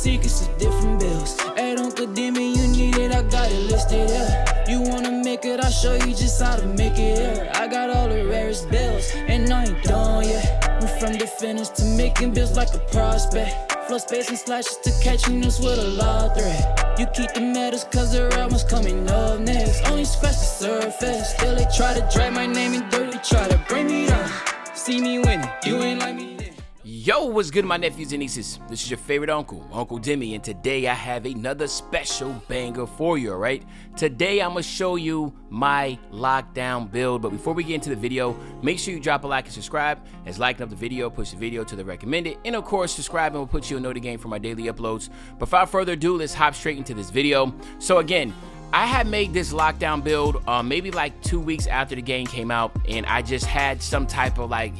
secrets of different bills. Hey, don't condemn me, you need it, I got it listed, yeah. You wanna make it, I'll show you just how to make it, yeah. I got all the rarest bills, and I ain't done yet. Went from the finish to making bills like a prospect. Flow space and slashes to catching us with a lot of threat. You keep the medals cause the right one's coming up next. Only scratch the surface. Still they try to drag my name in dirt. They try to bring me down. See me winning, you ain't like me then. Yo, what's good, my nephews and nieces? This is your favorite uncle, Uncle Demi, and today I have another special banger for you, alright? Today I'm gonna show you my lockdown build, but before we get into the video, make sure you drop a like and subscribe, as liking up the video, push the video to the recommended, and of course, subscribing will put you a note again for my daily uploads. But without further ado, let's hop straight into this video. So again, I had made this lockdown build maybe like 2 weeks after the game came out, and I just had some type of like,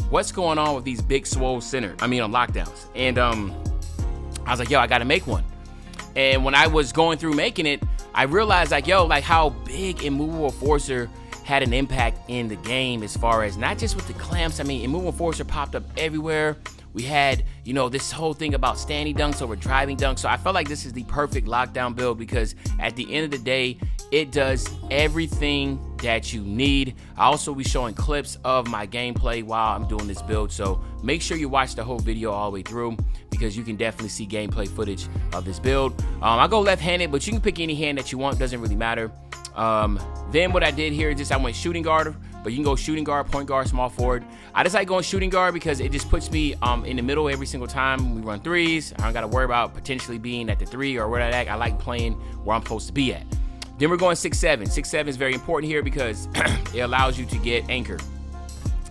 what's going on with these big swole lockdowns? And I was like, I gotta make one. And when I was going through making it, I realized how big Immovable Forcer had an impact in the game, as far as not just with the clamps. I mean, Immovable Forcer popped up everywhere. We had, this whole thing about standing dunks over driving dunks. So I felt like this is the perfect lockdown build because at the end of the day, it does everything that you need. I also will be showing clips of my gameplay while I'm doing this build. So make sure you watch the whole video all the way through because you can definitely see gameplay footage of this build. I go left-handed, but you can pick any hand that you want. Doesn't really matter. Then what I did here is I went shooting guard, but you can go shooting guard, point guard, small forward. I just like going shooting guard because it just puts me in the middle every single time we run threes. I don't got to worry about potentially being at the three or where I'm at. I like playing where I'm supposed to be at. Then we're going 6'7". 6'7" is very important here because it allows you to get anchor.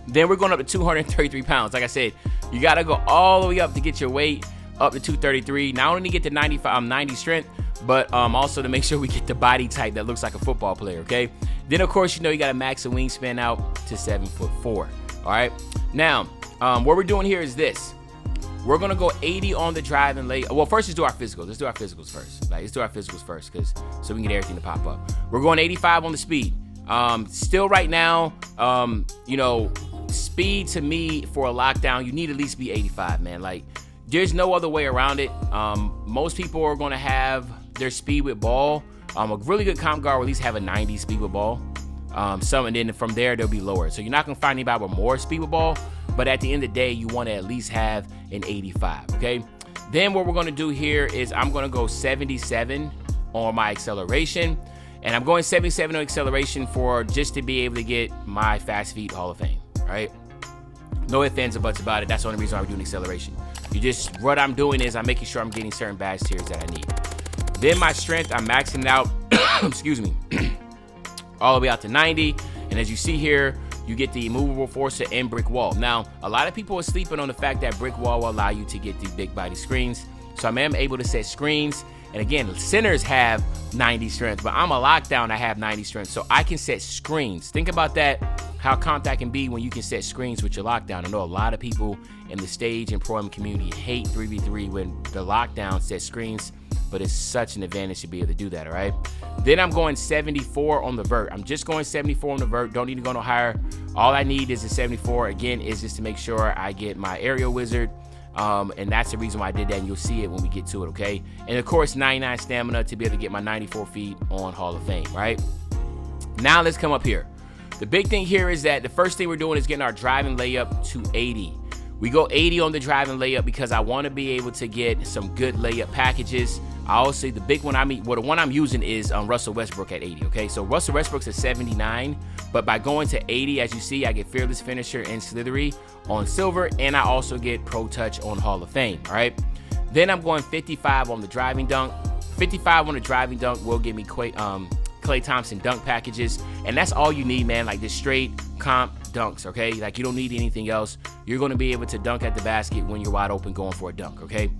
Then we're going up to 233 pounds. Like I said, you got to go all the way up to get your weight up to 233. Not only to get to 90 strength, but also to make sure we get the body type that looks like a football player, okay? Then, of course, you got to max the wingspan out to 7'4". All right? Now, what we're doing here is this. We're going to go 80 on the drive and lay. Well, first, let's do our physicals. Let's do our physicals first. Let's do our physicals first so we can get everything to pop up. We're going 85 on the speed. Still right now, speed to me for a lockdown, you need at least be 85, man. Like, there's no other way around it. Most people are going to have their speed with ball. A really good comp guard will at least have a 90 speed with ball. And then from there, they'll be lower. So you're not going to find anybody with more speed with ball. But at the end of the day, you want to at least have an 85, okay? Then what we're going to do here is I'm going to go 77 on my acceleration. And I'm going 77 on acceleration just to be able to get my Fast Feet Hall of Fame, right? No ifs, ands, or buts about it. That's the only reason why we're doing acceleration. What I'm doing is I'm making sure I'm getting certain badge tiers that I need. Then my strength, I'm maxing it out, excuse me, all the way out to 90. And as you see here, you get the Immovable Forcer and Brick Wall. Now, a lot of people are sleeping on the fact that Brick Wall will allow you to get these big body screens. So I am able to set screens. And again, centers have 90 strength, but I'm a lockdown, I have 90 strength. So I can set screens. Think about that, how comped that can be when you can set screens with your lockdown. I know a lot of people in the stage and pro community hate 3v3 when the lockdown sets screens, but it's such an advantage to be able to do that, all right? Then I'm going 74 on the vert. I'm just going 74 on the vert. Don't need to go no higher. All I need is a 74. Again, is just to make sure I get my aerial wizard. And that's the reason why I did that, and you'll see it when we get to it, okay? And of course, 99 stamina to be able to get my 94 feet on Hall of Fame, right? Now let's come up here. The big thing here is that the first thing we're doing is getting our driving layup to 80. We go 80 on the driving layup because I want to be able to get some good layup packages. I also, the big one the one I'm using is Russell Westbrook at 80, okay? So Russell Westbrook's at 79, but by going to 80, as you see, I get Fearless Finisher and Slithery on silver, and I also get Pro Touch on Hall of Fame, all right? Then I'm going 55 on the driving dunk. 55 on the driving dunk will give me Klay Thompson dunk packages, and that's all you need, man, like this straight comp dunks, okay? Like, you don't need anything else. You're going to be able to dunk at the basket when you're wide open going for a dunk, okay?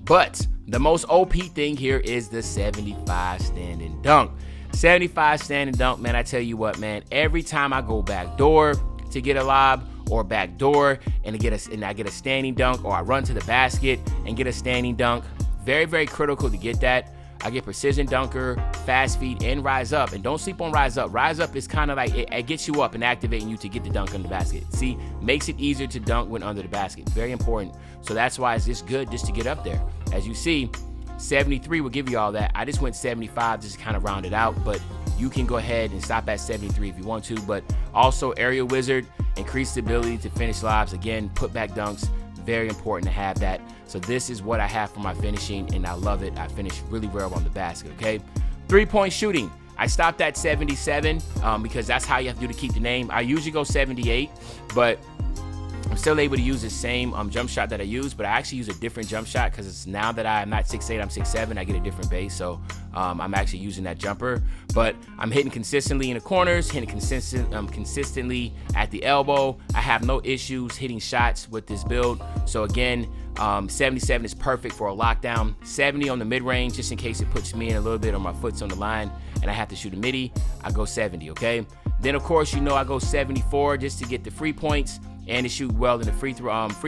But the most OP thing here is the 75 standing dunk. 75 standing dunk, man, I tell you what, man, every time I go back door to get a lob or back door and I get a standing dunk, or I run to the basket and get a standing dunk, very, very critical to get that. I get precision dunker, fast feet, and rise up. And don't sleep on rise up. Rise up is kind of like, it gets you up and activating you to get the dunk under the basket. See, makes it easier to dunk when under the basket. Very important. So that's why it's just good just to get up there. As you see, 73 will give you all that. I just went 75 just to kind of round it out, but you can go ahead and stop at 73 if you want to. But also Aerial Wizard, increase the ability to finish lobs. Again, put back dunks, very important to have that. So this is what I have for my finishing, and I love it. I finish really well on the basket, okay? 3-point shooting. I stopped at 77 because that's how you have to do to keep the name. I usually go 78, but I'm still able to use the same jump shot that I use, but I actually use a different jump shot because it's now that I'm not 6'8", I'm 6'7", I get a different base. So I'm actually using that jumper, but I'm hitting consistently in the corners, hitting consistently at the elbow. I have no issues hitting shots with this build. So again, 77 is perfect for a lockdown. 70 on the mid-range, just in case it puts me in a little bit or my foot's on the line and I have to shoot a midi, I go 70, okay? Then of course, you know, I go 74 just to get the free points and to shoot well in the free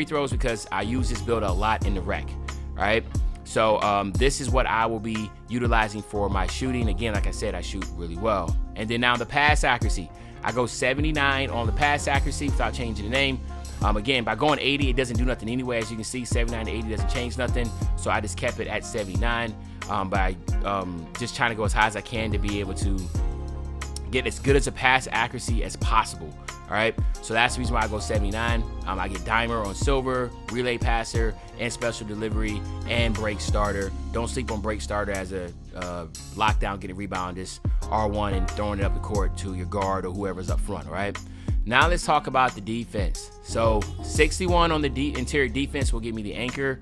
throws because I use this build a lot in the rec, right? So this is what I will be utilizing for my shooting. Again, like I said, I shoot really well. And then now the pass accuracy, I go 79 on the pass accuracy without changing the name. Again, by going 80, it doesn't do nothing anyway. As you can see, 79 to 80 doesn't change nothing. So I just kept it at 79 by just trying to go as high as I can to be able to get as good as a pass accuracy as possible. All right, so that's the reason why I go 79. I get dimer on silver, relay passer, and special delivery, and break starter. Don't sleep on break starter as a lockdown, getting rebound, just R1 and throwing it up the court to your guard or whoever's up front, all right? Now let's talk about the defense. So 61 on the interior defense will give me the anchor.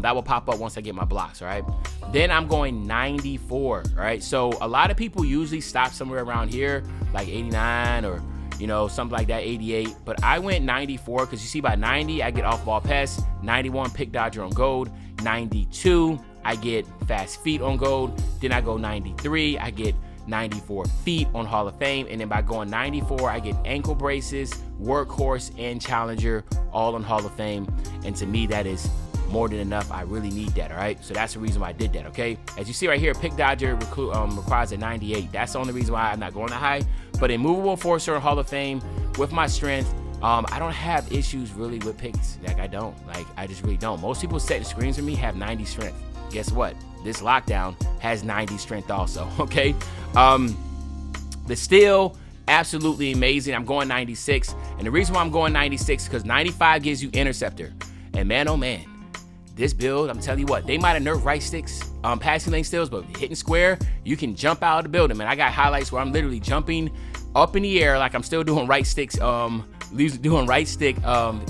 That will pop up once I get my blocks, all right? Then I'm going 94, all right? So a lot of people usually stop somewhere around here, like 89 or, you know, something like that, 88. But I went 94 because you see by 90, I get off-ball pass. 91, pick dodger on gold. 92, I get fast feet on gold. Then I go 93, I get 94 feet on Hall of Fame. And then by going 94, I get ankle braces, workhorse, and challenger all on Hall of Fame. And to me, that is more than enough. I really need that, all right? So that's the reason why I did that, okay? As you see right here, pick dodger requires a 98. That's the only reason why I'm not going that high. But in movable enforcer and Hall of Fame, with my strength, I don't have issues really with picks. Like, I just really don't. Most people setting screens for me have 90 strength. Guess what? This lockdown has 90 strength also, okay? The steal, absolutely amazing. I'm going 96. And the reason why I'm going 96 is because 95 gives you interceptor. And man, oh man, this build, I'm telling you what, they might have nerfed right sticks, passing lane steals, but hitting square, you can jump out of the building, man. I got highlights where I'm literally jumping up in the air like I'm still doing right sticks, doing right stick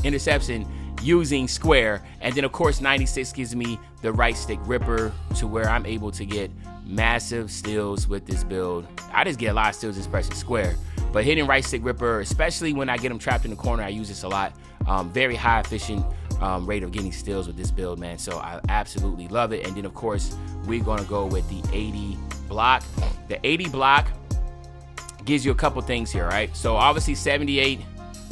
interception using square. And then of course 96 gives me the right stick ripper to where I'm able to get massive steals with this build. I just get a lot of steals just pressing square, but hitting right stick ripper, especially when I get them trapped in the corner, I use this a lot. Very high efficient rate of getting steals with this build, man. So I absolutely love it. And then of course we're gonna go with the 80 block. The 80 block gives you a couple things here, right? So obviously 78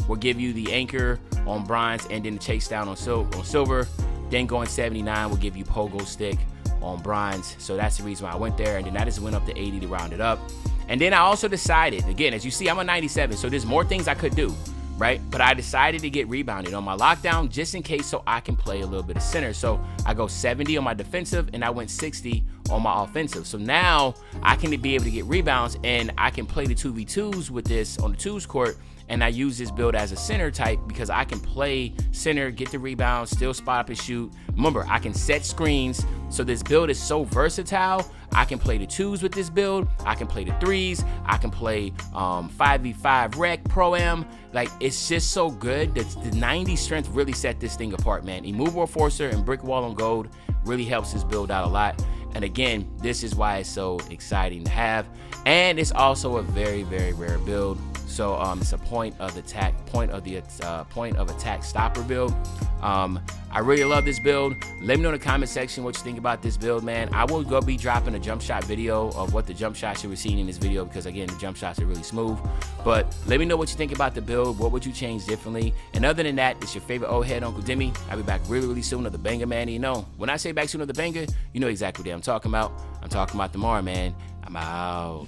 will give you the anchor on bronze and then the chase down on silver. Then going 79 will give you pogo stick on bronze. So that's the reason why I went there. And then I just went up to 80 to round it up. And then I also decided, again, as you see, I'm a 97, so there's more things I could do, right? But I decided to get rebounded on my lockdown just in case, so I can play a little bit of center. So I go 70 on my defensive and I went 60 on my offensive. So now I can be able to get rebounds and I can play the 2v2s with this on the twos court. And I use this build as a center type because I can play center, get the rebound, still spot up and shoot. Remember, I can set screens. So this build is so versatile. I can play the twos with this build. I can play the threes. I can play 5v5 rec, pro-am. Like, it's just so good. The 90 strength really set this thing apart, man. Immovable enforcer and brick wall on gold really helps this build out a lot. And again, this is why it's so exciting to have. And it's also a very, very rare build. So it's a point of attack stopper build. I I really love this build. Let me know in the comment section what you think about this build, man. I will go be dropping a jump shot video of what the jump shots you were seeing in this video, because again, the jump shots are really smooth. But let me know what you think about the build. What would you change differently? And other than that, it's your favorite old head, Uncle Demi. I'll be back really soon with the banger, man. You know, when I say back soon with the banger, you know exactly what I'm talking about. I'm talking about tomorrow, man. I'm out.